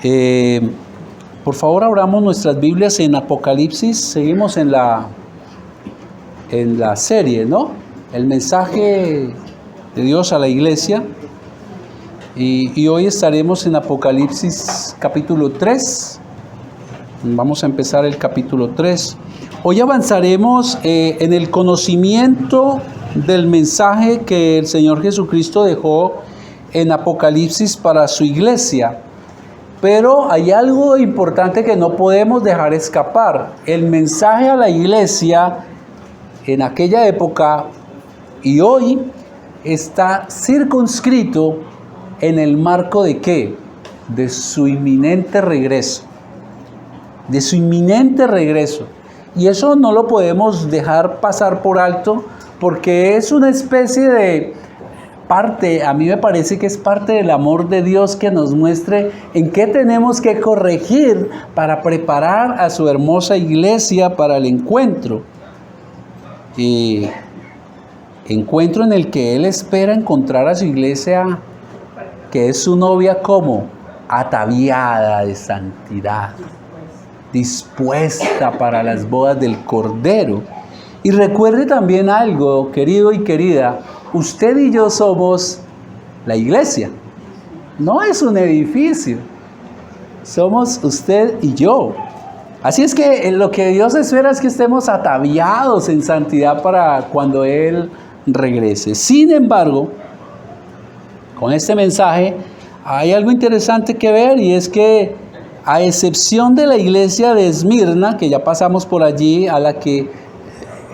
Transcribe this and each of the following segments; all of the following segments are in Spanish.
Eh, por favor, abramos nuestras Biblias en Apocalipsis. Seguimos en la serie, ¿no? El mensaje de Dios a la iglesia. Y hoy estaremos en Apocalipsis capítulo 3. Vamos a empezar el capítulo 3. Hoy avanzaremos en el conocimiento del mensaje que el Señor Jesucristo dejó en Apocalipsis para su iglesia. Pero hay algo importante que no podemos dejar escapar. El mensaje a la iglesia en aquella época y hoy está circunscrito en el marco de ¿qué? De su inminente regreso. De su inminente regreso. Y eso no lo podemos dejar pasar por alto porque es una especie de parte, a mí me parece que es parte del amor de Dios que nos muestre en qué tenemos que corregir para preparar a su hermosa iglesia para el encuentro. Encuentro en el que Él espera encontrar a su iglesia, que es su novia, como ataviada de santidad, dispuesta para las bodas del Cordero. Y recuerde también algo, querido y querida, usted y yo somos la iglesia, no es un edificio, somos usted y yo. Así es que lo que Dios espera es que estemos ataviados en santidad para cuando Él regrese. Sin embargo, con este mensaje hay algo interesante que ver, y es que a excepción de la iglesia de Esmirna, que ya pasamos por allí, a la que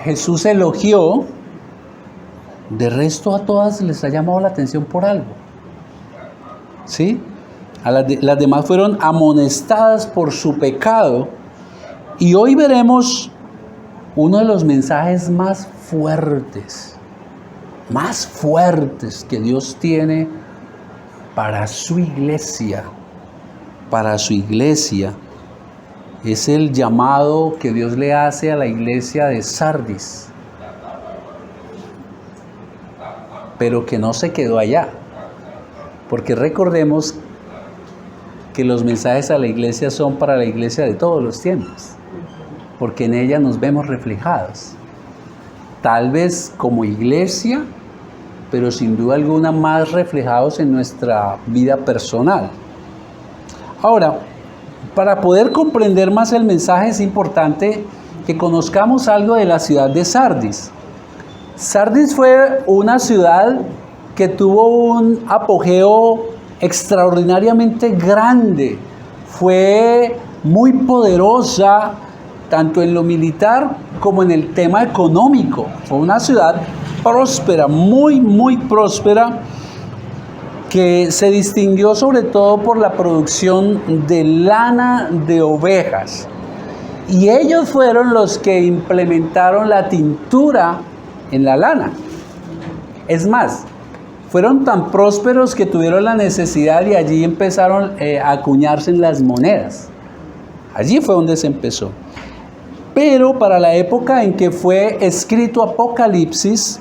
Jesús elogió, de resto a todas les ha llamado la atención por algo. ¿Sí? Las demás fueron amonestadas por su pecado. Y hoy veremos uno de los mensajes más fuertes que Dios tiene para su iglesia. Para su iglesia. Es el llamado que Dios le hace a la iglesia de Sardis. Pero que no se quedó allá. Porque recordemos que los mensajes a la iglesia son para la iglesia de todos los tiempos. Porque en ella nos vemos reflejados. Tal vez como iglesia, pero sin duda alguna más reflejados en nuestra vida personal. Ahora, para poder comprender más el mensaje es importante que conozcamos algo de la ciudad de Sardis. Sardis fue una ciudad que tuvo un apogeo extraordinariamente grande. Fue muy poderosa, tanto en lo militar como en el tema económico. Fue una ciudad próspera, muy, muy próspera, que se distinguió sobre todo por la producción de lana de ovejas. Y ellos fueron los que implementaron la tintura en la lana. Es más, fueron tan prósperos que tuvieron la necesidad y allí empezaron a acuñarse en las monedas. Allí fue donde se empezó. Pero para la época en que fue escrito Apocalipsis,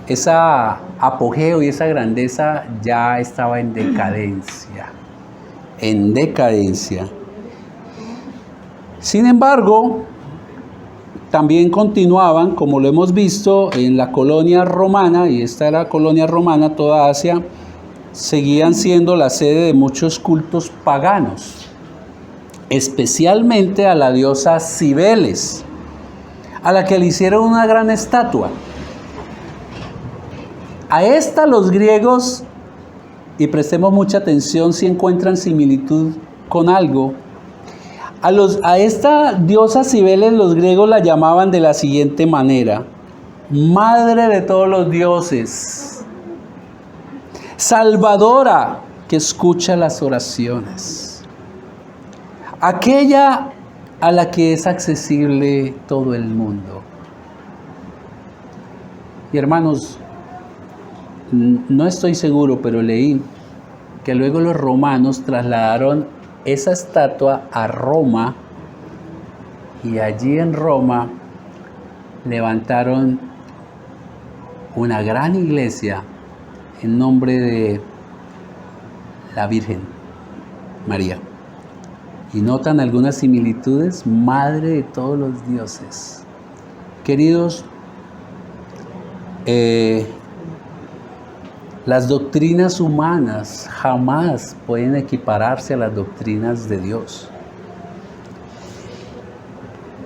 esa apogeo y esa grandeza ya estaba en decadencia. En decadencia. Sin embargo, también continuaban, como lo hemos visto, en la colonia romana, y esta era la colonia romana, toda Asia, seguían siendo la sede de muchos cultos paganos, especialmente a la diosa Cibeles, a la que le hicieron una gran estatua. A esta los griegos, y prestemos mucha atención si encuentran similitud con algo, a esta diosa Cibeles los griegos la llamaban de la siguiente manera: Madre de todos los dioses, Salvadora que escucha las oraciones, aquella a la que es accesible todo el mundo. Y hermanos, no estoy seguro, pero leí que luego los romanos trasladaron esa estatua a Roma, y allí en Roma levantaron una gran iglesia en nombre de la Virgen. María. ¿Y notan algunas similitudes? Madre de todos los dioses. Queridos, las doctrinas humanas jamás pueden equipararse a las doctrinas de Dios.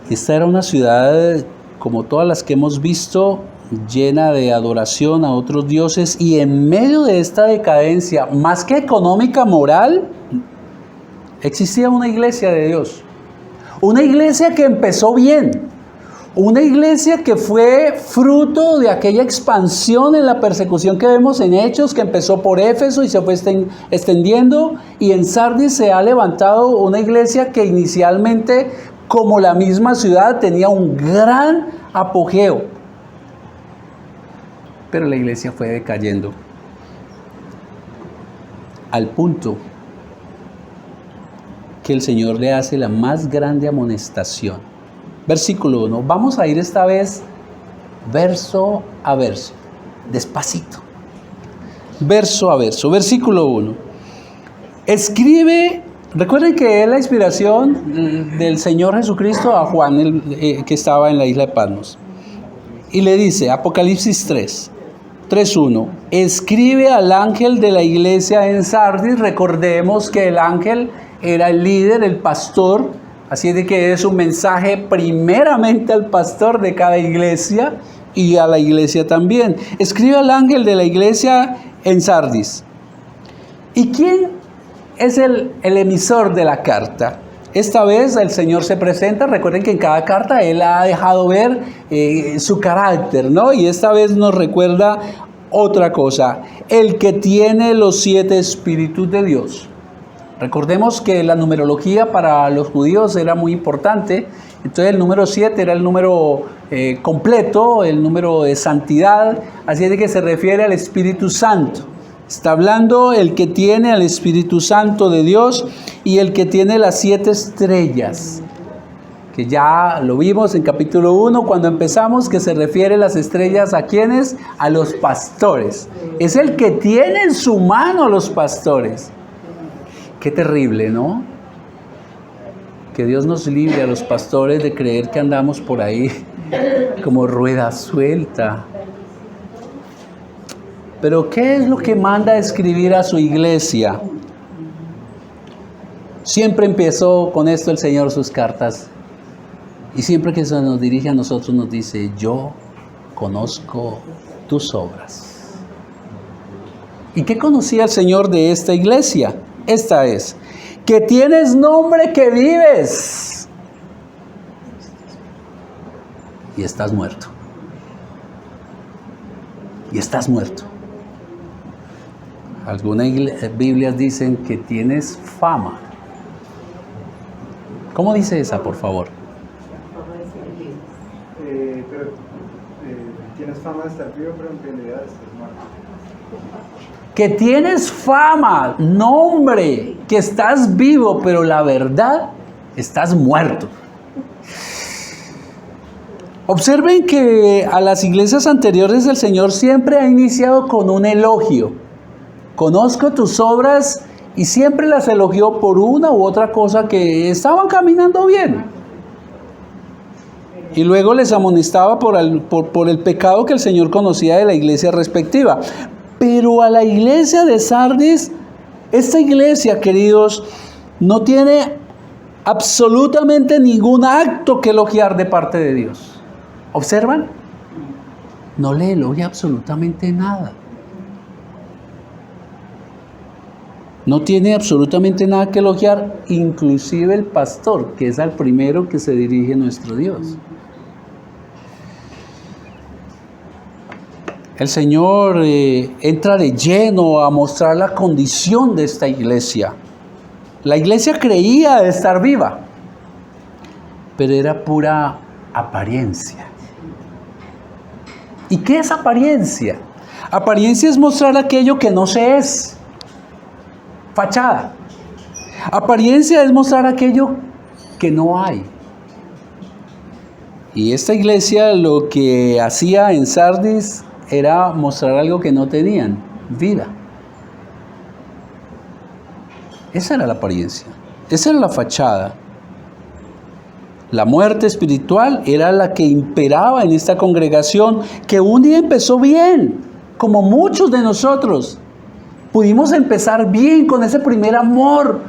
Esta era una ciudad, como todas las que hemos visto, llena de adoración a otros dioses, y en medio de esta decadencia, más que económica, moral, existía una iglesia de Dios. Una iglesia que empezó bien. Una iglesia que fue fruto de aquella expansión en la persecución que vemos en Hechos, que empezó por Éfeso y se fue extendiendo, y en Sardis se ha levantado una iglesia que inicialmente, como la misma ciudad, tenía un gran apogeo. Pero la iglesia fue decayendo al punto que el Señor le hace la más grande amonestación. Versículo 1. Vamos a ir esta vez verso a verso, despacito. Verso a verso. Versículo 1. Escribe, recuerden que es la inspiración del Señor Jesucristo a Juan, que estaba en la isla de Patmos. Y le dice, Apocalipsis 3:1. Escribe al ángel de la iglesia en Sardis. Recordemos que el ángel era el líder, el pastor. Así de que es un mensaje primeramente al pastor de cada iglesia y a la iglesia también. Escribe al ángel de la iglesia en Sardis. ¿Y quién es el emisor de la carta? Esta vez el Señor se presenta. Recuerden que en cada carta Él ha dejado ver su carácter, ¿no? Y esta vez nos recuerda otra cosa. El que tiene los 7 espíritus de Dios. Recordemos que la numerología para los judíos era muy importante. Entonces el número 7 era el número completo, el número de santidad. Así es de que se refiere al Espíritu Santo. Está hablando el que tiene al Espíritu Santo de Dios y el que tiene las 7 estrellas. Que ya lo vimos en capítulo 1 cuando empezamos, que se refiere las estrellas a ¿quiénes? A los pastores. Es el que tiene en su mano a los pastores. Qué terrible, ¿no? Que Dios nos libre a los pastores de creer que andamos por ahí como rueda suelta. Pero ¿qué es lo que manda a escribir a su iglesia? Siempre empezó con esto el Señor sus cartas. Y siempre que se nos dirige a nosotros nos dice, yo conozco tus obras. ¿Y qué conocía el Señor de esta iglesia? Esta es, que tienes nombre, que vives y estás muerto. Y estás muerto. Algunas Biblias dicen que tienes fama. ¿Cómo dice esa, por favor? Tienes fama de estar vivo, pero en realidad estás muerto. Que tienes fama, nombre, que estás vivo, pero la verdad, estás muerto. Observen que a las iglesias anteriores el Señor siempre ha iniciado con un elogio. Conozco tus obras, y siempre las elogió por una u otra cosa que estaban caminando bien. Y luego les amonestaba por el pecado que el Señor conocía de la iglesia respectiva. Pero a la iglesia de Sardis, esta iglesia, queridos, no tiene absolutamente ningún acto que elogiar de parte de Dios. ¿Observan? No le elogia absolutamente nada. No tiene absolutamente nada que elogiar, inclusive el pastor, que es al primero que se dirige nuestro Dios. El Señor entra de lleno a mostrar la condición de esta iglesia. La iglesia creía de estar viva, pero era pura apariencia. ¿Y qué es apariencia? Apariencia es mostrar aquello que no se es. Fachada. Apariencia es mostrar aquello que no hay. Y esta iglesia lo que hacía en Sardis era mostrar algo que no tenían, vida. Esa era la apariencia, esa era la fachada. La muerte espiritual era la que imperaba en esta congregación, que un día empezó bien, como muchos de nosotros. Pudimos empezar bien con ese primer amor,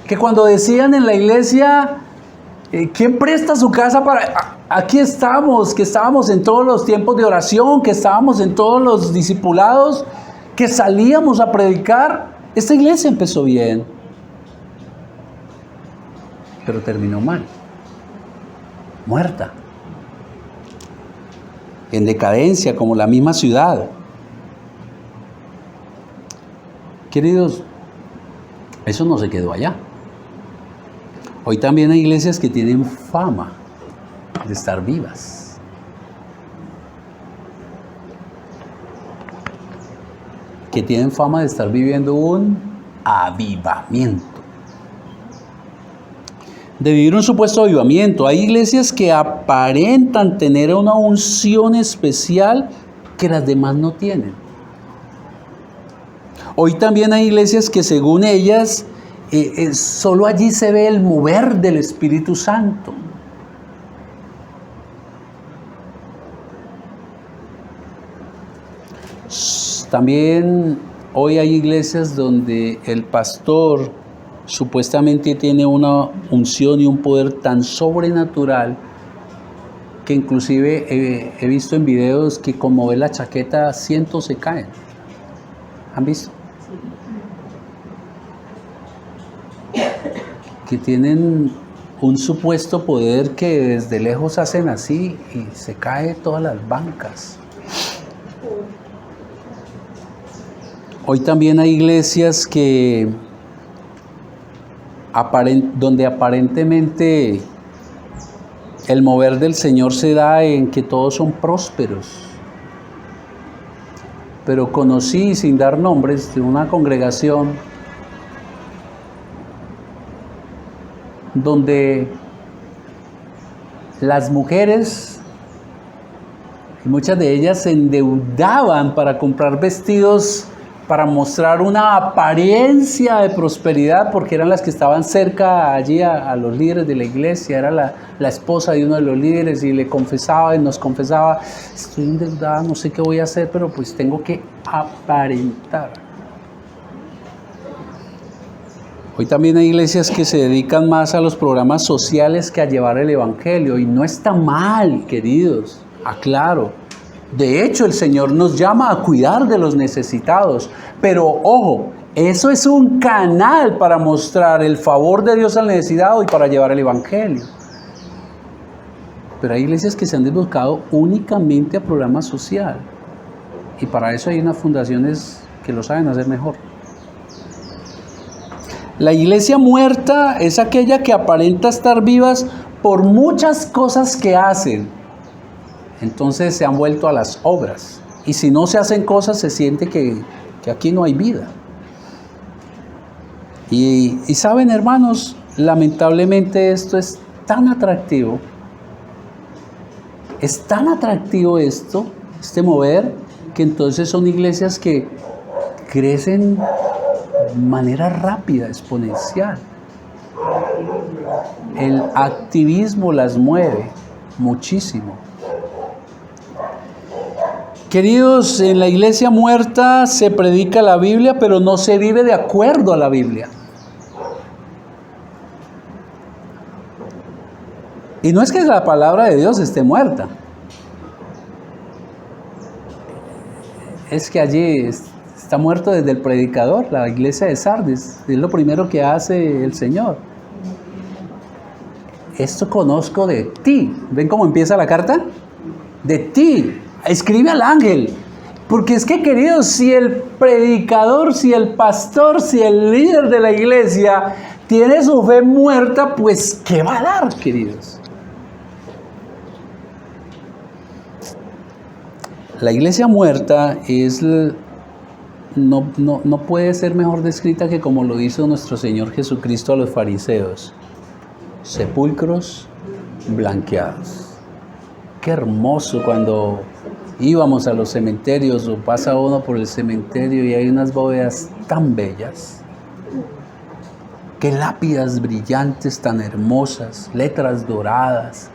que cuando decían en la iglesia, ¿quién presta su casa para...? Aquí estamos, que estábamos en todos los tiempos de oración, que estábamos en todos los discipulados, que salíamos a predicar. Esta iglesia empezó bien, pero terminó mal, muerta, en decadencia como la misma ciudad. Queridos, eso no se quedó allá. Hoy también hay iglesias que tienen fama de estar vivas. Que tienen fama de estar viviendo un avivamiento. De vivir un supuesto avivamiento. Hay iglesias que aparentan tener una unción especial que las demás no tienen. Hoy también hay iglesias que según ellas, solo allí se ve el mover del Espíritu Santo. También hoy hay iglesias donde el pastor supuestamente tiene una unción y un poder tan sobrenatural que inclusive he visto en videos que con mover la chaqueta cientos se caen. ¿Han visto? Que tienen un supuesto poder que desde lejos hacen así y se caen todas las bancas. Hoy también hay iglesias que donde aparentemente el mover del Señor se da en que todos son prósperos. Pero conocí, sin dar nombres, de una congregación donde las mujeres, muchas de ellas se endeudaban para comprar vestidos para mostrar una apariencia de prosperidad, porque eran las que estaban cerca allí a los líderes de la iglesia. Era la esposa de uno de los líderes y le confesaba y nos confesaba: estoy endeudada, no sé qué voy a hacer, pero pues tengo que aparentar. Hoy también hay iglesias que se dedican más a los programas sociales que a llevar el evangelio, y no está mal, queridos, aclaro. De hecho, el Señor nos llama a cuidar de los necesitados, pero ojo, eso es un canal para mostrar el favor de Dios al necesitado y para llevar el evangelio. Pero hay iglesias que se han dedicado únicamente a programa social, y para eso hay unas fundaciones que lo saben hacer mejor. La iglesia muerta es aquella que aparenta estar vivas por muchas cosas que hacen. Entonces se han vuelto a las obras. Y si no se hacen cosas, se siente que aquí no hay vida. Y saben, hermanos, lamentablemente esto es tan atractivo. Es tan atractivo este mover, que entonces son iglesias que crecen de manera rápida, exponencial. El activismo las mueve muchísimo. Queridos, en la iglesia muerta se predica la Biblia, pero no se vive de acuerdo a la Biblia. Y no es que la palabra de Dios esté muerta. Es que allí está muerto desde el predicador, la iglesia de Sardis. Es lo primero que hace el Señor. Esto conozco de ti. ¿Ven cómo empieza la carta? De ti. Escribe al ángel. Porque es que, queridos, si el predicador, si el pastor, si el líder de la iglesia tiene su fe muerta, pues ¿qué va a dar, queridos? La iglesia muerta no puede ser mejor descrita que como lo hizo nuestro Señor Jesucristo a los fariseos: sepulcros blanqueados. Qué hermoso cuando íbamos a los cementerios, o pasa uno por el cementerio y hay unas bóvedas tan bellas. qué lápidas brillantes tan hermosas, letras doradas,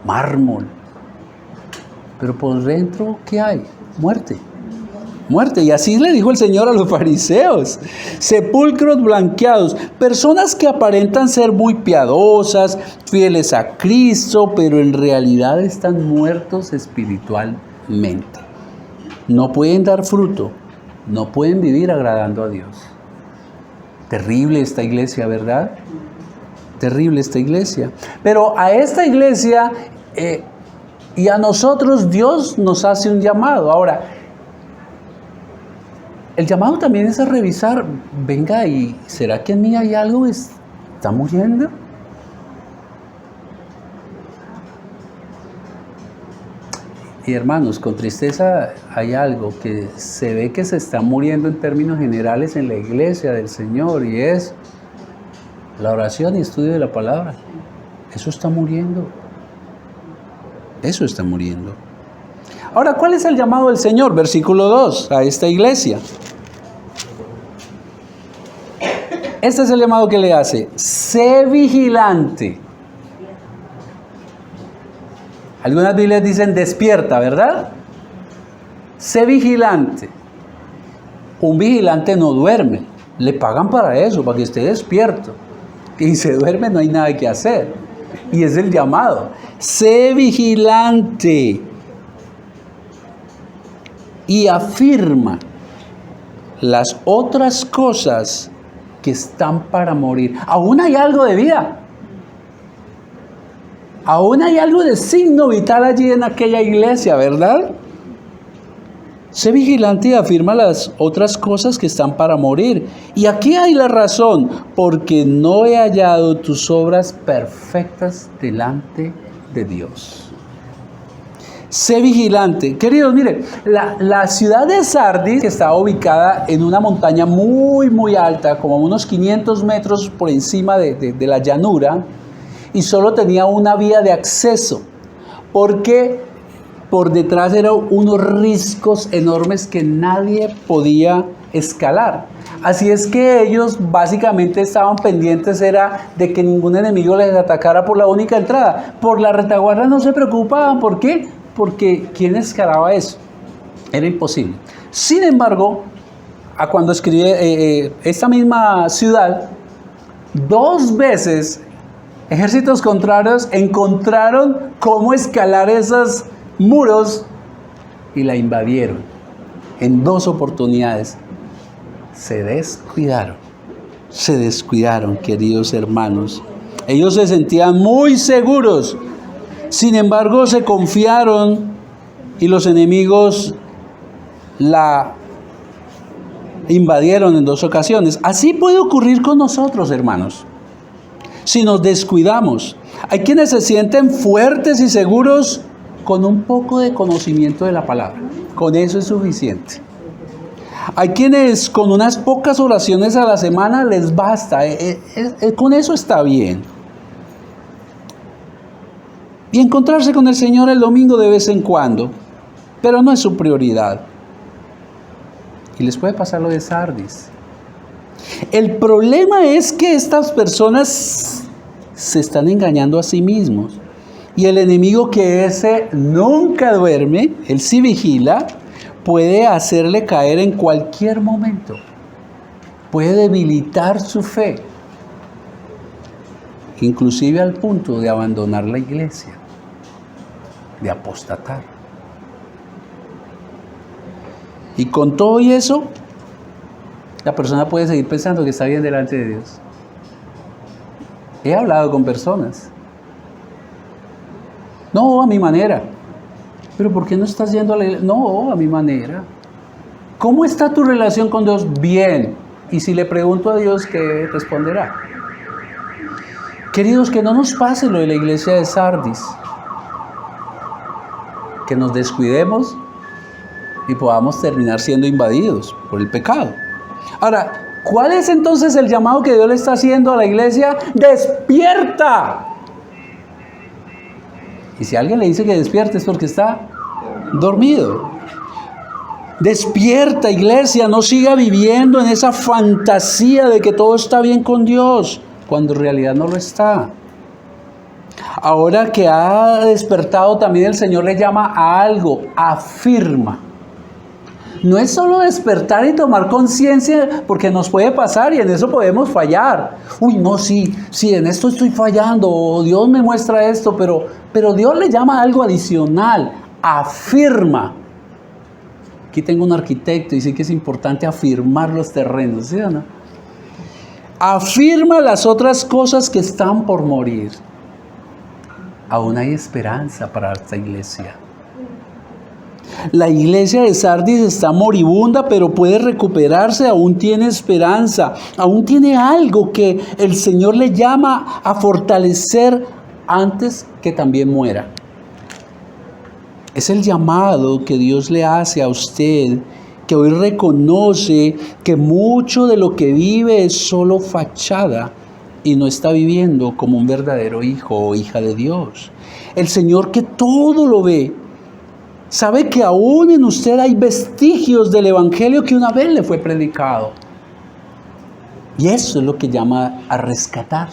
mármol. Pero por dentro, ¿qué hay? Muerte. Muerte. Y así le dijo el Señor a los fariseos. Sepulcros blanqueados. Personas que aparentan ser muy piadosas, fieles a Cristo, pero en realidad están muertos espiritualmente. No pueden dar fruto. No pueden vivir agradando a Dios. Terrible esta iglesia, ¿verdad? Terrible esta iglesia. Pero a esta iglesia y a nosotros Dios nos hace un llamado. Ahora, el llamado también es a revisar, venga, ¿y será que en mí hay algo que está muriendo? Y hermanos, con tristeza hay algo que se ve que se está muriendo en términos generales en la iglesia del Señor, y es la oración y estudio de la palabra. Eso está muriendo. Eso está muriendo. Ahora, ¿cuál es el llamado del Señor? Versículo 2, a esta iglesia. Este es el llamado que le hace. Sé vigilante. Algunas Biblias dicen despierta, ¿verdad? Sé vigilante. Un vigilante no duerme. Le pagan para eso, para que esté despierto. Y si se duerme no hay nada que hacer. Y es el llamado. Sé vigilante. Y afirma las otras cosas que están para morir. Aún hay algo de vida. Aún hay algo de signo vital allí en aquella iglesia, ¿verdad? Sé vigilante y afirma las otras cosas que están para morir. Y aquí hay la razón, porque no he hallado tus obras perfectas delante de Dios. Sé vigilante. Queridos, miren, la ciudad de Sardis, que estaba ubicada en una montaña muy, muy alta, como unos 500 metros por encima de la llanura, y solo tenía una vía de acceso, porque por detrás eran unos riscos enormes que nadie podía escalar. Así es que ellos básicamente estaban pendientes era de que ningún enemigo les atacara por la única entrada. Por la retaguardia no se preocupaban. ¿Por qué? Porque ¿quién escalaba eso? Era imposible. Sin embargo, cuando escribe esta misma ciudad, 2 veces ejércitos contrarios encontraron cómo escalar esos muros y la invadieron. En 2 oportunidades. Se descuidaron, queridos hermanos. Ellos se sentían muy seguros. Sin embargo, se confiaron y los enemigos la invadieron en 2 ocasiones. Así puede ocurrir con nosotros, hermanos. Si nos descuidamos, hay quienes se sienten fuertes y seguros con un poco de conocimiento de la palabra. Con eso es suficiente. Hay quienes con unas pocas oraciones a la semana les basta. Con eso está bien. Y encontrarse con el Señor el domingo de vez en cuando, pero no es su prioridad. Y les puede pasar lo de Sardis. El problema es que estas personas se están engañando a sí mismos. Y el enemigo, que ese nunca duerme, él sí vigila, puede hacerle caer en cualquier momento. Puede debilitar su fe. Inclusive al punto de abandonar la iglesia, de apostatar. Y con todo y eso, la persona puede seguir pensando que está bien delante de Dios. He hablado con personas. No, a mi manera. ¿Pero por qué no estás yendo a la iglesia? No, a mi manera. ¿Cómo está tu relación con Dios? Bien. Y si le pregunto a Dios, ¿qué responderá? Queridos, que no nos pase lo de la iglesia de Sardis. Que nos descuidemos y podamos terminar siendo invadidos por el pecado. Ahora, ¿cuál es entonces el llamado que Dios le está haciendo a la iglesia? ¡Despierta! Y si alguien le dice que despierte es porque está dormido. Despierta, iglesia, no siga viviendo en esa fantasía de que todo está bien con Dios, cuando en realidad no lo está. Ahora que ha despertado, también el Señor le llama a algo, afirma. No es solo despertar y tomar conciencia, porque nos puede pasar y en eso podemos fallar. Uy, no, sí, en esto estoy fallando, o Dios me muestra esto, pero Dios le llama a algo adicional, afirma. Aquí tengo un arquitecto y sí que es importante afirmar los terrenos, ¿sí o no? Afirma las otras cosas que están por morir. Aún hay esperanza para esta iglesia. La iglesia de Sardis está moribunda, pero puede recuperarse, aún tiene esperanza, aún tiene algo que el Señor le llama a fortalecer antes que también muera. Es el llamado que Dios le hace a usted, que hoy reconoce que mucho de lo que vive es solo fachada y no está viviendo como un verdadero hijo o hija de Dios. El Señor, que todo lo ve, sabe que aún en usted hay vestigios del evangelio que una vez le fue predicado. Y eso es lo que llama a rescatar.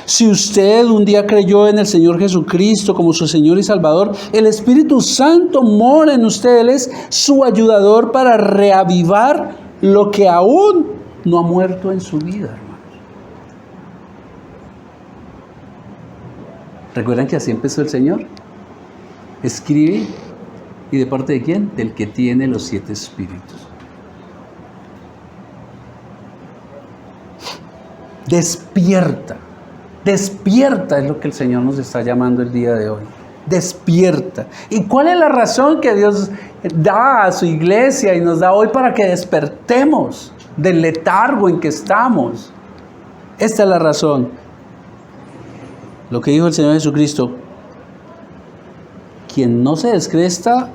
Si usted un día creyó en el Señor Jesucristo como su Señor y Salvador, el Espíritu Santo mora en usted. Él es su ayudador para reavivar lo que aún no ha muerto en su vida, hermanos. ¿Recuerdan que así empezó el Señor? Escribe, ¿y de parte de quién? Del que tiene los 7 espíritus. Despierta. Despierta es lo que el Señor nos está llamando el día de hoy. Despierta. ¿Y cuál es la razón que Dios da a su iglesia y nos da hoy para que despertemos del letargo en que estamos? Esta es la razón. Lo que dijo el Señor Jesucristo: quien no se descresta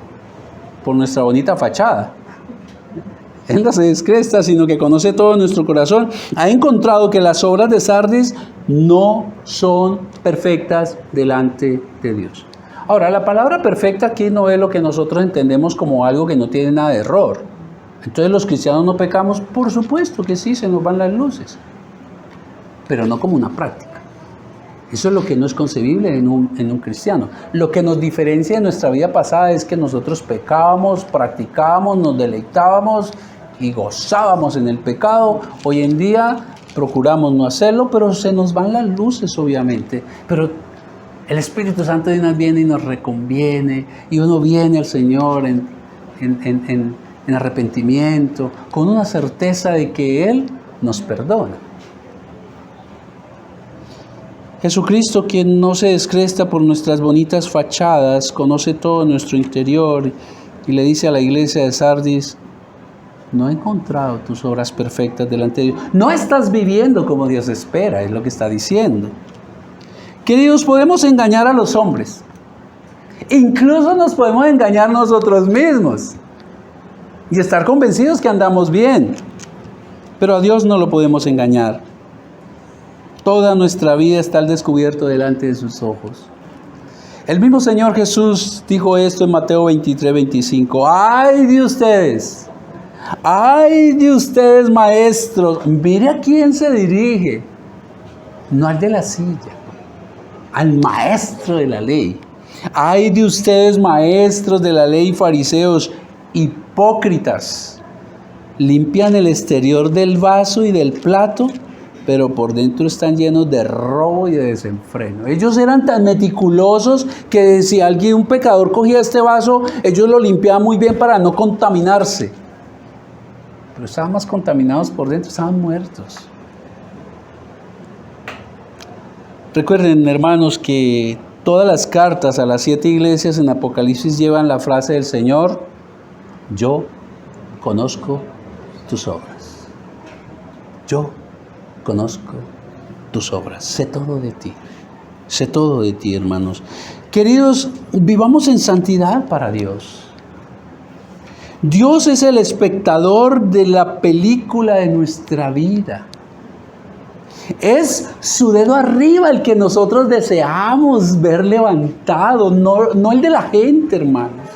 por nuestra bonita fachada, Él no se descresta, sino que conoce todo nuestro corazón, ha encontrado que las obras de Sardis no son perfectas delante de Dios. Ahora, la palabra perfecta aquí no es lo que nosotros entendemos como algo que no tiene nada de error. Entonces, ¿los cristianos no pecamos? Por supuesto que sí, se nos van las luces, pero no como una práctica. Eso es lo que no es concebible en un cristiano. Lo que nos diferencia de nuestra vida pasada es que nosotros pecábamos, practicábamos, nos deleitábamos y gozábamos en el pecado. Hoy en día procuramos no hacerlo, pero se nos van las luces, obviamente. Pero el Espíritu Santo de una viene y nos reconviene, y uno viene al Señor en arrepentimiento, con una certeza de que Él nos perdona. Jesucristo, quien no se descresta por nuestras bonitas fachadas, conoce todo nuestro interior y le dice a la iglesia de Sardis: no he encontrado tus obras perfectas delante de Dios. No estás viviendo como Dios espera, es lo que está diciendo. Queridos, podemos engañar a los hombres. Incluso nos podemos engañar nosotros mismos y estar convencidos que andamos bien. Pero a Dios no lo podemos engañar. Toda nuestra vida está al descubierto delante de sus ojos. El mismo Señor Jesús dijo esto en Mateo 23:25. ¡Ay de ustedes! ¡Ay de ustedes, maestros! Mire a quién se dirige. No al de la silla, al maestro de la ley. ¡Ay de ustedes, maestros de la ley y fariseos, hipócritas! Limpian el exterior del vaso y del plato, pero por dentro están llenos de robo y de desenfreno. Ellos eran tan meticulosos que si un pecador cogía este vaso, ellos lo limpiaban muy bien para no contaminarse. Pero estaban más contaminados por dentro, estaban muertos. Recuerden, hermanos, que todas las cartas a las 7 iglesias en Apocalipsis llevan la frase del Señor: yo conozco tus obras. Yo conozco tus obras. Sé todo de ti. Sé todo de ti, hermanos. Queridos, vivamos en santidad para Dios. Dios es el espectador de la película de nuestra vida. Es su dedo arriba el que nosotros deseamos ver levantado, no el de la gente, hermanos.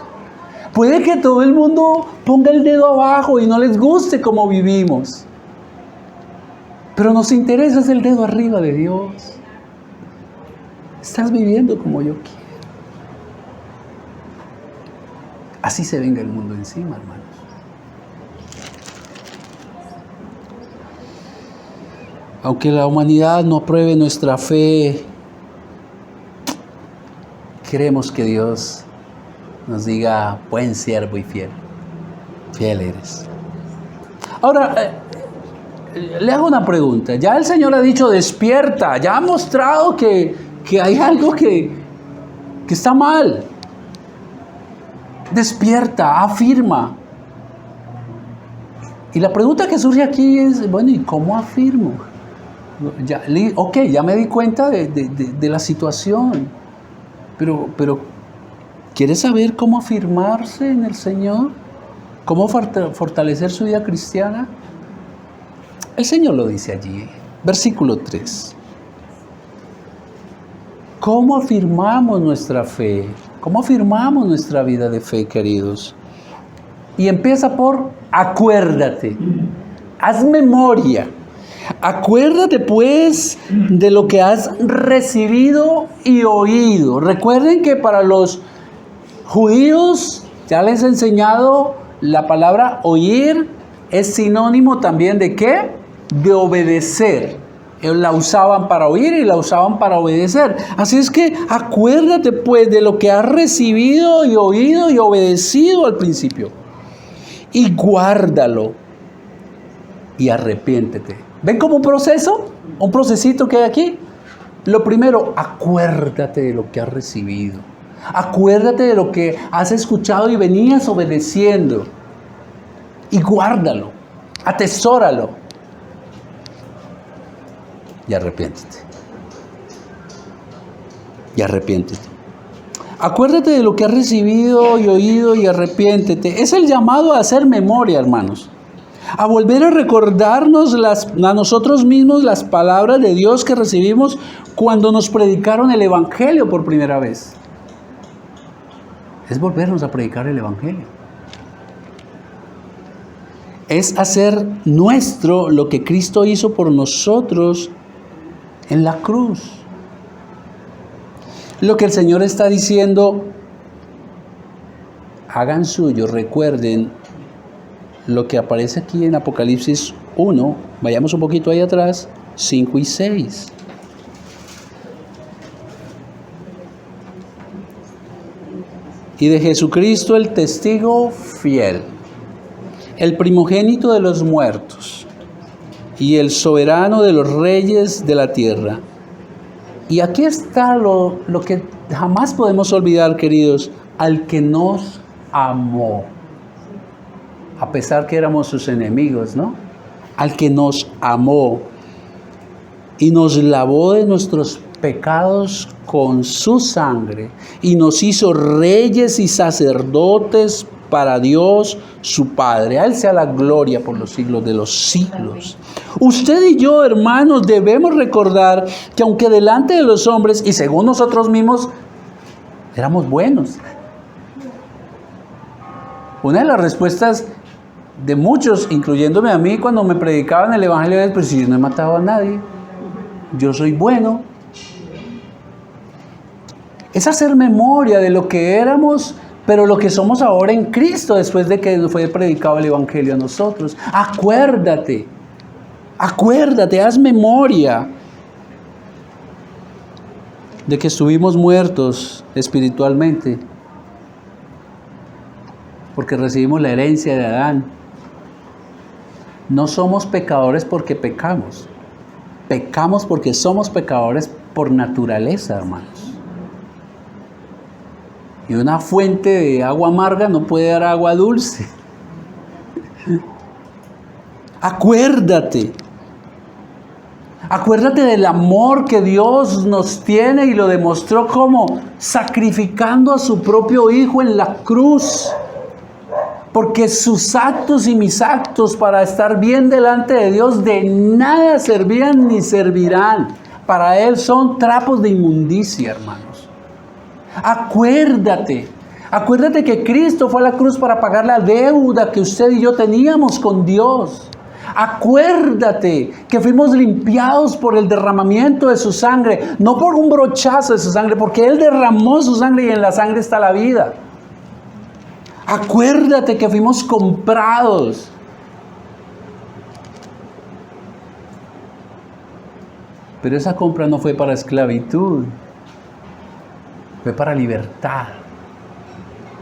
Puede que todo el mundo ponga el dedo abajo y no les guste cómo vivimos. Pero nos interesa es el dedo arriba de Dios. Estás viviendo como yo quiero. Así se venga el mundo encima, hermanos. Aunque la humanidad no apruebe nuestra fe, queremos que Dios nos diga: buen siervo y fiel. Fiel eres. Ahora, le hago una pregunta. Ya el Señor ha dicho: despierta. Ya ha mostrado que hay algo que está mal. Despierta, afirma. Y la pregunta que surge aquí es: bueno, ¿y cómo afirmo? Ya me di cuenta de la situación. Pero ¿quiere saber cómo afirmarse en el Señor? ¿Cómo fortalecer su vida cristiana? El Señor lo dice allí, versículo 3. ¿Cómo afirmamos nuestra fe? ¿Cómo afirmamos nuestra vida de fe, queridos? Y empieza por: acuérdate, haz memoria. Acuérdate pues de lo que has recibido y oído. Recuerden que para los judíos, ya les he enseñado, la palabra oír es sinónimo también de ¿qué? De obedecer. Ellos la usaban para oír y la usaban para obedecer. Así es que acuérdate pues de lo que has recibido y oído y obedecido al principio. Y guárdalo y arrepiéntete. ¿Ven como un proceso? Un procesito que hay aquí. Lo primero, acuérdate de lo que has recibido. Acuérdate de lo que has escuchado y venías obedeciendo. Y guárdalo. Atesóralo. Y arrepiéntete. Y arrepiéntete. Acuérdate de lo que has recibido y oído y arrepiéntete. Es el llamado a hacer memoria, hermanos. A volver a recordarnos a nosotros mismos las palabras de Dios que recibimos cuando nos predicaron el Evangelio por primera vez. Es volvernos a predicar el Evangelio. Es hacer nuestro lo que Cristo hizo por nosotros en la cruz. Lo que el Señor está diciendo: hagan suyo, recuerden lo que aparece aquí en Apocalipsis 1, vayamos un poquito ahí atrás, 5 y 6. Y de Jesucristo el testigo fiel, el primogénito de los muertos y el soberano de los reyes de la tierra. Y aquí está lo que jamás podemos olvidar, queridos: al que nos amó. A pesar que éramos sus enemigos, ¿no? Al que nos amó y nos lavó de nuestros pecados con su sangre y nos hizo reyes y sacerdotes para Dios su Padre. A Él sea la gloria por los siglos de los siglos. Usted y yo, hermanos, debemos recordar que aunque delante de los hombres y según nosotros mismos éramos buenos. Una de las respuestas de muchos, incluyéndome a mí, cuando me predicaban el Evangelio, es: pues si yo no he matado a nadie, yo soy bueno. Es hacer memoria de lo que éramos, pero lo que somos ahora en Cristo, después de que fue predicado el Evangelio a nosotros. Acuérdate, haz memoria de que estuvimos muertos espiritualmente, porque recibimos la herencia de Adán. No somos pecadores porque pecamos. Pecamos porque somos pecadores por naturaleza, hermanos. Y una fuente de agua amarga no puede dar agua dulce. Acuérdate. Acuérdate del amor que Dios nos tiene y lo demostró como sacrificando a su propio Hijo en la cruz. Porque sus actos y mis actos para estar bien delante de Dios de nada servían ni servirán. Para Él son trapos de inmundicia, hermanos. Acuérdate Acuérdate que Cristo fue a la cruz para pagar la deuda que usted y yo teníamos con Dios. Acuérdate que fuimos limpiados por el derramamiento de su sangre, no por un brochazo de su sangre, porque Él derramó su sangre y en la sangre está la vida. Acuérdate que fuimos comprados. Pero esa compra no fue para esclavitud, fue para libertad.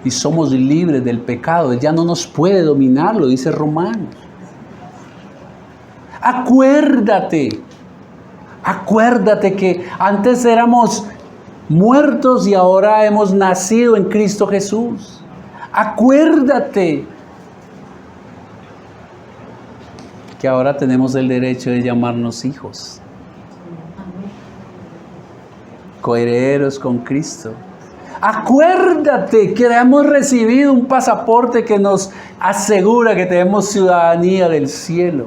Y somos libres del pecado. Él ya no nos puede dominar, lo dice Romanos. Acuérdate que antes éramos muertos y ahora hemos nacido en Cristo Jesús. Acuérdate que ahora tenemos el derecho de llamarnos hijos, coherederos con Cristo. Acuérdate que hemos recibido un pasaporte que nos asegura que tenemos ciudadanía del cielo.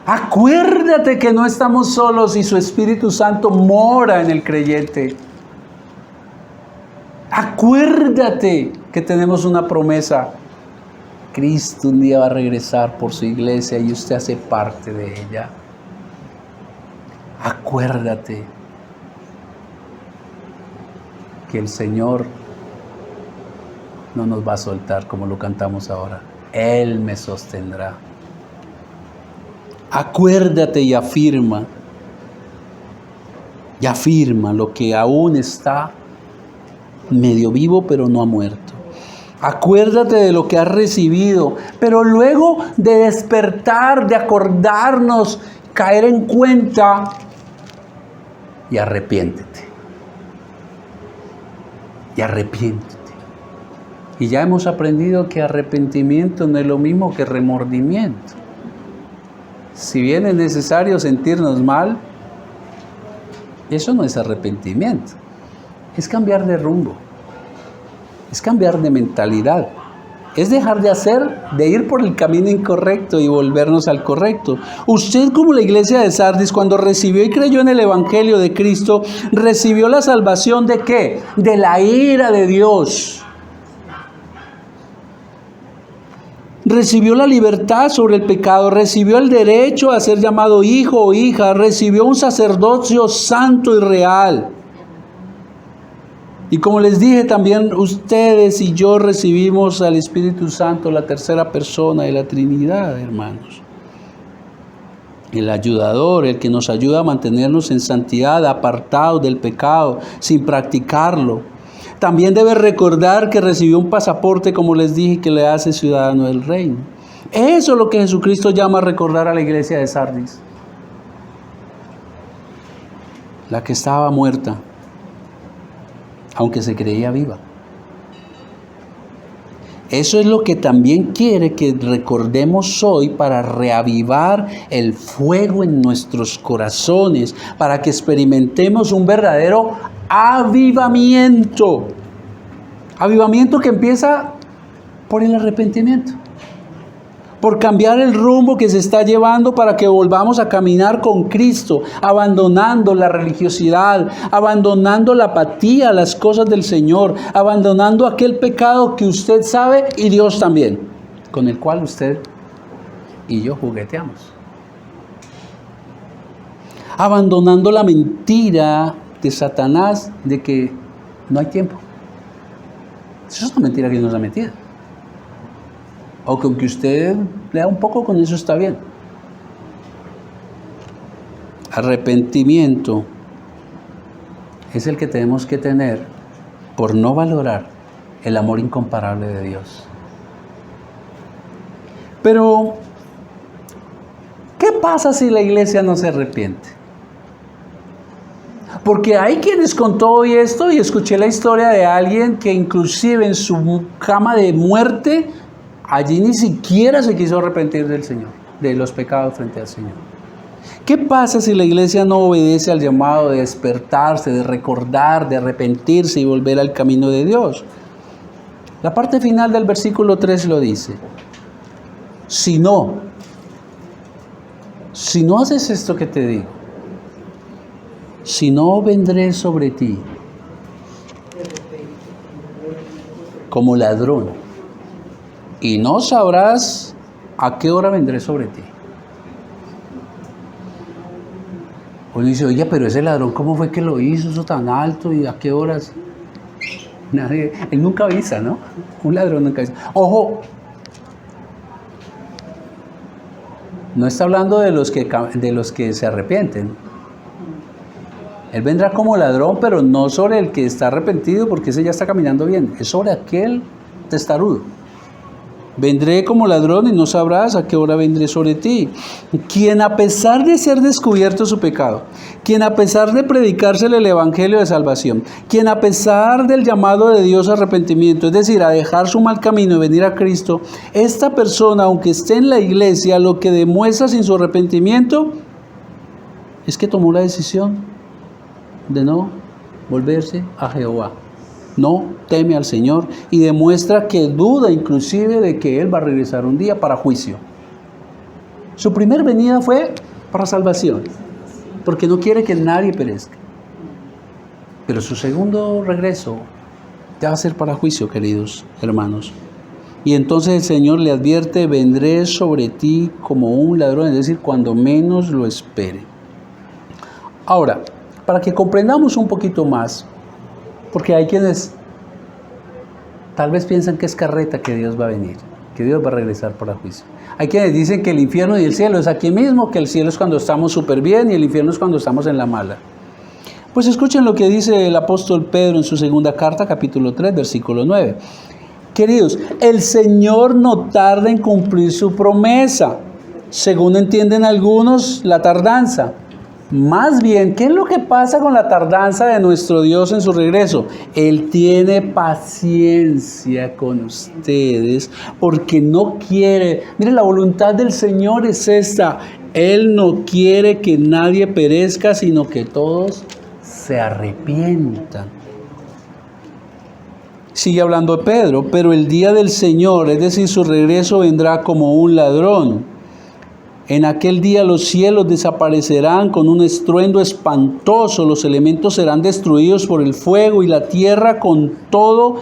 Acuérdate que no estamos solos y su Espíritu Santo mora en el creyente. Acuérdate que tenemos una promesa. Cristo un día va a regresar por su iglesia y usted hace parte de ella. Acuérdate que el Señor no nos va a soltar como lo cantamos ahora. Él me sostendrá. Acuérdate y afirma lo que aún está medio vivo pero no ha muerto. Acuérdate de lo que has recibido, pero luego de despertar, de acordarnos, caer en cuenta y arrepiéntete. Y arrepiéntete. Y ya hemos aprendido que arrepentimiento no es lo mismo que remordimiento. Si bien es necesario sentirnos mal, eso no es arrepentimiento. Es cambiar de rumbo. Es cambiar de mentalidad. Es dejar de ir por el camino incorrecto y volvernos al correcto. Usted, como la iglesia de Sardis, cuando recibió y creyó en el Evangelio de Cristo, recibió la salvación ¿de qué? De la ira de Dios. Recibió la libertad sobre el pecado, recibió el derecho a ser llamado hijo o hija, recibió un sacerdocio santo y real. Y como les dije, también ustedes y yo recibimos al Espíritu Santo, la tercera persona de la Trinidad, hermanos. El ayudador, el que nos ayuda a mantenernos en santidad, apartados del pecado, sin practicarlo. También debe recordar que recibió un pasaporte, como les dije, que le hace ciudadano del reino. Eso es lo que Jesucristo llama a recordar a la iglesia de Sardis. La que estaba muerta, aunque se creía viva. Eso es lo que también quiere que recordemos hoy para reavivar el fuego en nuestros corazones, para que experimentemos un verdadero avivamiento. Avivamiento que empieza por el arrepentimiento, por cambiar el rumbo que se está llevando para que volvamos a caminar con Cristo, abandonando la religiosidad, abandonando la apatía a las cosas del Señor, abandonando aquel pecado que usted sabe y Dios también, con el cual usted y yo jugueteamos. Abandonando la mentira de Satanás de que no hay tiempo. Eso es una mentira que nos ha metido. O que aunque usted lea un poco, con eso está bien. Arrepentimiento es el que tenemos que tener por no valorar el amor incomparable de Dios. Pero, ¿qué pasa si la iglesia no se arrepiente? Porque hay quienes con todo esto, y escuché la historia de alguien que inclusive en su cama de muerte, allí ni siquiera se quiso arrepentir del Señor, de los pecados frente al Señor. ¿Qué pasa si la iglesia no obedece al llamado de despertarse, de recordar, de arrepentirse y volver al camino de Dios? La parte final del versículo 3 lo dice. Si no haces esto que te digo, si no vendré sobre ti como ladrón, y no sabrás a qué hora vendré sobre ti. Uno dice, oye, pero ese ladrón, ¿cómo fue que lo hizo eso tan alto y a qué horas? Nadie, él nunca avisa, ¿no? Un ladrón nunca avisa. Ojo, no está hablando de los que se arrepienten. Él vendrá como ladrón, pero no sobre el que está arrepentido, porque ese ya está caminando bien. Es sobre aquel testarudo. Vendré como ladrón y no sabrás a qué hora vendré sobre ti. Quien a pesar de ser descubierto su pecado, quien a pesar de predicársele el evangelio de salvación, quien a pesar del llamado de Dios a arrepentimiento, es decir, a dejar su mal camino y venir a Cristo, esta persona, aunque esté en la iglesia, lo que demuestra sin su arrepentimiento es que tomó la decisión de no volverse a Jehová. No teme al Señor y demuestra que duda inclusive de que Él va a regresar un día para juicio. Su primer venida fue para salvación, porque no quiere que nadie perezca. Pero su segundo regreso ya va a ser para juicio, queridos hermanos. Y entonces el Señor le advierte, vendré sobre ti como un ladrón, es decir, cuando menos lo espere. Ahora, para que comprendamos un poquito más, porque hay quienes tal vez piensan que es carreta que Dios va a venir, que Dios va a regresar para juicio. Hay quienes dicen que el infierno y el cielo es aquí mismo, que el cielo es cuando estamos súper bien y el infierno es cuando estamos en la mala. Pues escuchen lo que dice el apóstol Pedro en su segunda carta, capítulo 3, versículo 9. Queridos, el Señor no tarda en cumplir su promesa, según entienden algunos, la tardanza. Más bien, ¿qué es lo que pasa con la tardanza de nuestro Dios en su regreso? Él tiene paciencia con ustedes porque no quiere. Mire, la voluntad del Señor es esta. Él no quiere que nadie perezca, sino que todos se arrepientan. Sigue hablando Pedro, pero el día del Señor, es decir, su regreso vendrá como un ladrón. En aquel día los cielos desaparecerán con un estruendo espantoso, los elementos serán destruidos por el fuego y la tierra con todo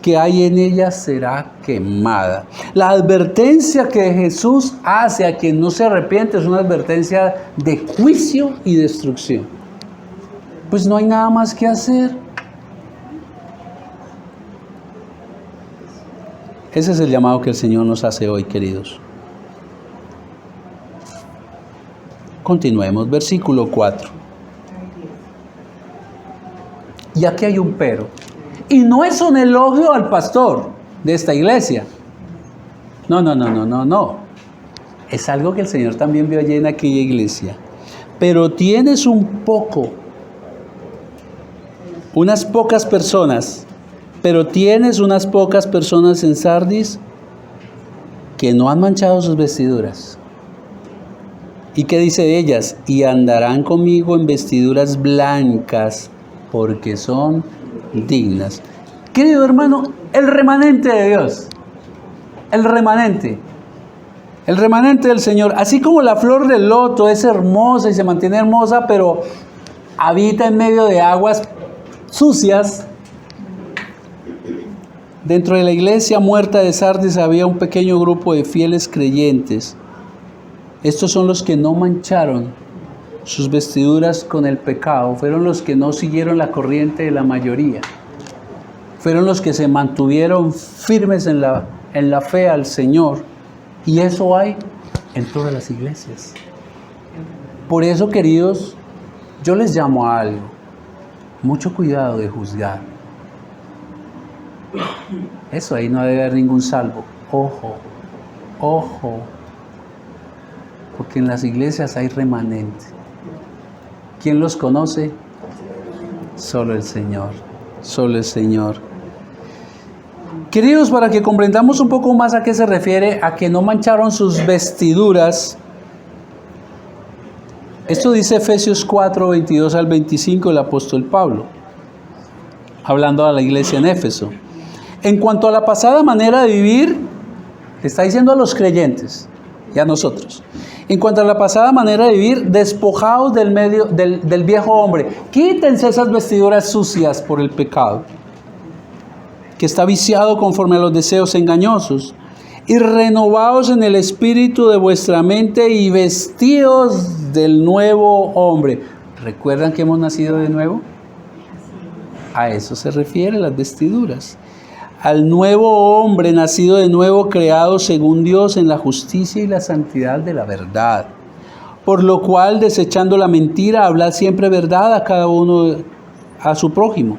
que hay en ella será quemada. La advertencia que Jesús hace a quien no se arrepiente es una advertencia de juicio y destrucción. Pues no hay nada más que hacer. Ese es el llamado que el Señor nos hace hoy, queridos. Continuemos, versículo 4. Y aquí hay un pero. Y no es un elogio al pastor de esta iglesia. No. Es algo que el Señor también vio allí en aquella iglesia. Pero tienes unas pocas personas en Sardis que no han manchado sus vestiduras. ¿Y qué dice de ellas? Y andarán conmigo en vestiduras blancas, porque son dignas. Querido hermano, el remanente de Dios, el remanente del Señor, así como la flor del loto es hermosa y se mantiene hermosa, pero habita en medio de aguas sucias. Dentro de la iglesia muerta de Sardis había un pequeño grupo de fieles creyentes. Estos son los que no mancharon sus vestiduras con el pecado, fueron los que no siguieron la corriente de la mayoría, fueron los que se mantuvieron firmes en la fe al Señor, y eso hay en todas las iglesias. Por eso, queridos, yo les llamo a algo, mucho cuidado de juzgar. Eso ahí no debe haber ningún salvo. Ojo. Porque en las iglesias hay remanente. ¿Quién los conoce? Solo el Señor. Queridos, para que comprendamos un poco más a qué se refiere, a que no mancharon sus vestiduras. Esto dice Efesios 4, 22 al 25, el apóstol Pablo, hablando a la iglesia en Éfeso. En cuanto a la pasada manera de vivir, está diciendo a los creyentes y a nosotros. En cuanto a la pasada manera de vivir, despojaos del viejo hombre. Quítense esas vestiduras sucias por el pecado, que está viciado conforme a los deseos engañosos, y renovaos en el espíritu de vuestra mente y vestidos del nuevo hombre. ¿Recuerdan que hemos nacido de nuevo? A eso se refiere las vestiduras. Al nuevo hombre nacido de nuevo, creado según Dios en la justicia y la santidad de la verdad. Por lo cual, desechando la mentira, hablad siempre verdad a cada uno, a su prójimo,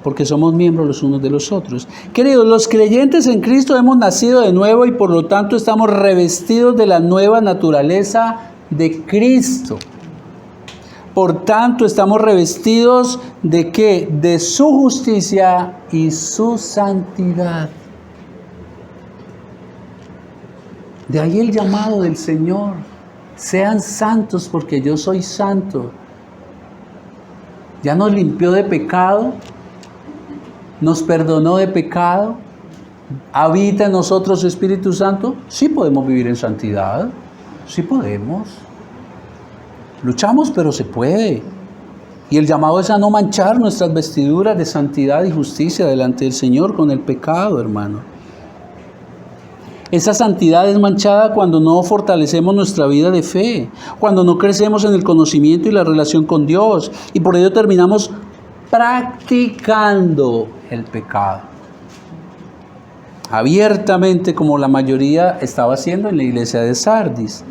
porque somos miembros los unos de los otros. Queridos, los creyentes en Cristo hemos nacido de nuevo y por lo tanto estamos revestidos de la nueva naturaleza de Cristo. Por tanto, estamos revestidos ¿de qué? De su justicia y su santidad. De ahí el llamado del Señor. Sean santos porque yo soy santo. Ya nos limpió de pecado, nos perdonó de pecado, habita en nosotros su Espíritu Santo. Sí podemos vivir en santidad, sí podemos. Luchamos, pero se puede. Y el llamado es a no manchar nuestras vestiduras de santidad y justicia delante del Señor con el pecado, hermano. Esa santidad es manchada cuando no fortalecemos nuestra vida de fe, cuando no crecemos en el conocimiento y la relación con Dios, y por ello terminamos practicando el pecado. Abiertamente, como la mayoría estaba haciendo en la iglesia de Sardis.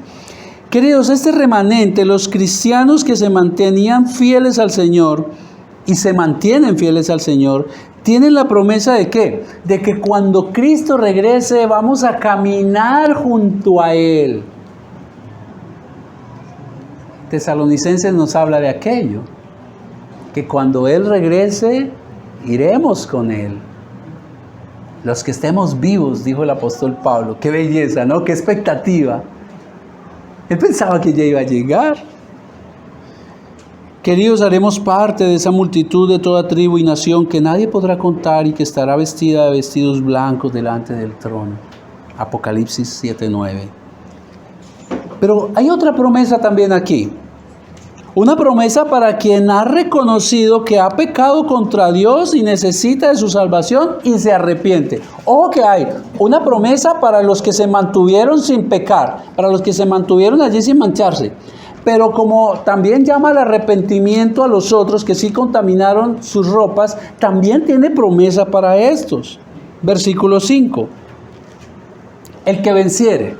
Queridos, este remanente, los cristianos que se mantenían fieles al Señor y se mantienen fieles al Señor, tienen la promesa ¿de qué? De que cuando Cristo regrese vamos a caminar junto a Él. Tesalonicenses nos habla de aquello, que cuando Él regrese iremos con Él. Los que estemos vivos, dijo el apóstol Pablo. Qué belleza, ¿no? Qué expectativa. Él pensaba que ya iba a llegar. Queridos, haremos parte de esa multitud de toda tribu y nación que nadie podrá contar y que estará vestida de vestidos blancos delante del trono. Apocalipsis 7:9. Pero hay otra promesa también aquí. Una promesa para quien ha reconocido que ha pecado contra Dios y necesita de su salvación y se arrepiente. Ojo que hay una promesa para los que se mantuvieron sin pecar, para los que se mantuvieron allí sin mancharse. Pero como también llama al arrepentimiento a los otros que sí contaminaron sus ropas, también tiene promesa para estos. Versículo 5. El que venciere,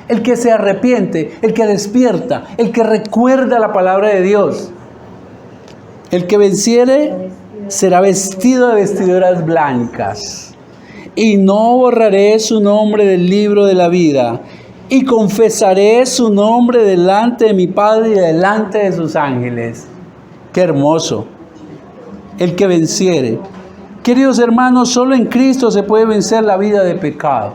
el que se arrepiente, el que despierta, el que recuerda la palabra de Dios. El que venciere será vestido de vestiduras blancas. Y no borraré su nombre del libro de la vida. Y confesaré su nombre delante de mi Padre y delante de sus ángeles. ¡Qué hermoso! El que venciere. Queridos hermanos, solo en Cristo se puede vencer la vida de pecado.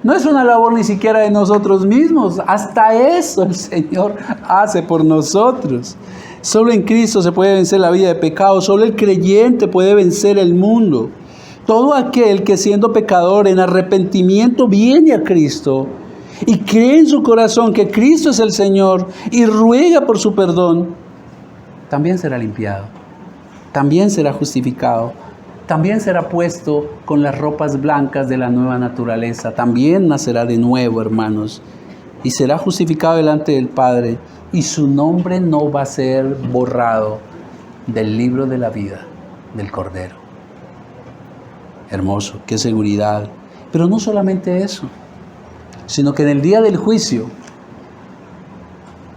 No es una labor ni siquiera de nosotros mismos. Hasta eso el Señor hace por nosotros. Solo en Cristo se puede vencer la vida de pecado. Solo el creyente puede vencer el mundo. Todo aquel que siendo pecador en arrepentimiento viene a Cristo y cree en su corazón que Cristo es el Señor y ruega por su perdón, también será limpiado, también será justificado, también será puesto con las ropas blancas de la nueva naturaleza, también nacerá de nuevo, hermanos, y será justificado delante del Padre, y su nombre no va a ser borrado del libro de la vida del Cordero. Hermoso, qué seguridad. Pero no solamente eso, sino que en el día del juicio,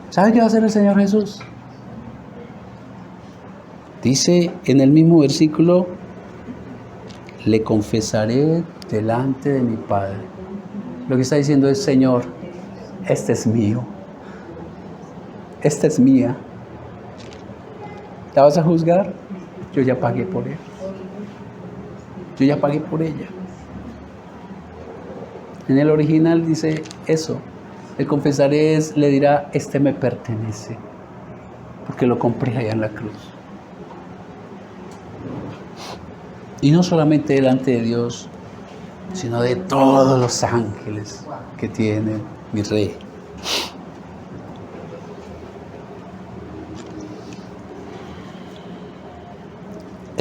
¿sabe qué va a hacer el Señor Jesús? Dice en el mismo versículo, le confesaré delante de mi Padre. Lo que está diciendo es, Señor, este es mío, esta es mía. ¿La vas a juzgar? Yo ya pagué por él. Yo ya pagué por ella. En el original dice eso. Le confesaré, le dirá, este me pertenece, porque lo compré allá en la cruz. Y no solamente delante de Dios, sino de todos los ángeles que tiene mi Rey.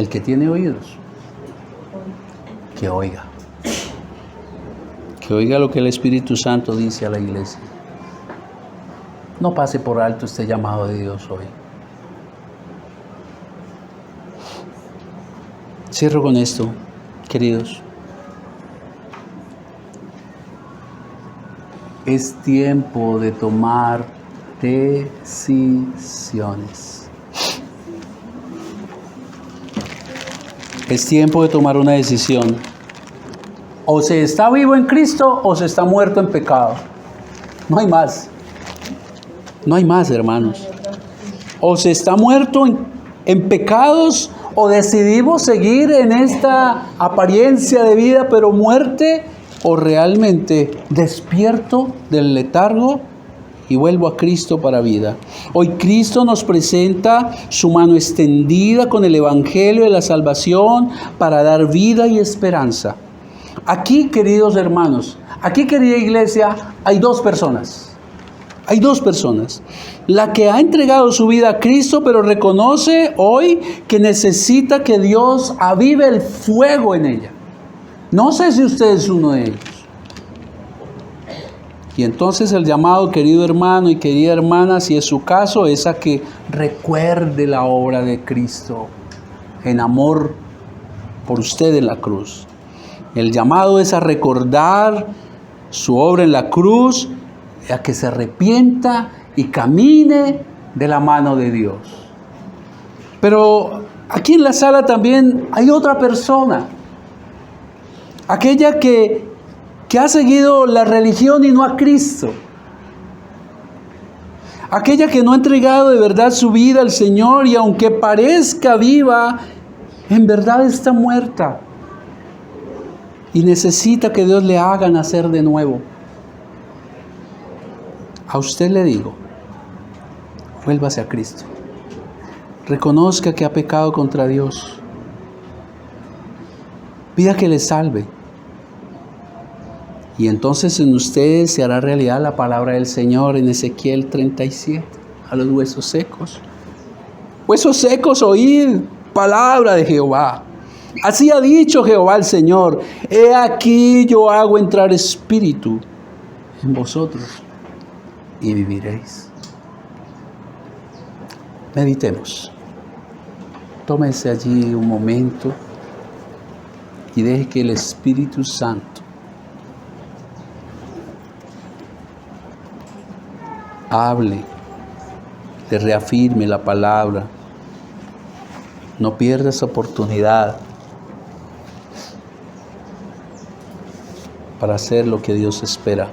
El que tiene oídos, que oiga. Que oiga lo que el Espíritu Santo dice a la iglesia. No pase por alto este llamado de Dios hoy. Cierro con esto, queridos. Es tiempo de tomar decisiones. Es tiempo de tomar una decisión. O se está vivo en Cristo o se está muerto en pecado. No hay más. No hay más, hermanos. O se está muerto en pecados o decidimos seguir en esta apariencia de vida pero muerte, o realmente despierto del letargo y vuelvo a Cristo para vida. Hoy Cristo nos presenta su mano extendida con el Evangelio de la salvación para dar vida y esperanza. Aquí, queridos hermanos, aquí, querida iglesia, hay dos personas. Hay dos personas. La que ha entregado su vida a Cristo, pero reconoce hoy que necesita que Dios avive el fuego en ella. No sé si usted es uno de ellos. Y entonces el llamado, querido hermano y querida hermana, si es su caso, es a que recuerde la obra de Cristo en amor por usted en la cruz. El llamado es a recordar su obra en la cruz, a que se arrepienta y camine de la mano de Dios. Pero aquí en la sala también hay otra persona, aquella que ha seguido la religión y no a Cristo, aquella que no ha entregado de verdad su vida al Señor y aunque parezca viva, en verdad está muerta y necesita que Dios le haga nacer de nuevo. A usted le digo, vuélvase a Cristo. Reconozca que ha pecado contra Dios. Pida que le salve. Y entonces en ustedes se hará realidad la palabra del Señor en Ezequiel 37, a los huesos secos. Huesos secos, oíd palabra de Jehová. Así ha dicho Jehová el Señor: he aquí yo hago entrar espíritu en vosotros y viviréis. Meditemos. Tómese allí un momento y deje que el Espíritu Santo hable, le reafirme la palabra. No pierda esa oportunidad para hacer lo que Dios espera.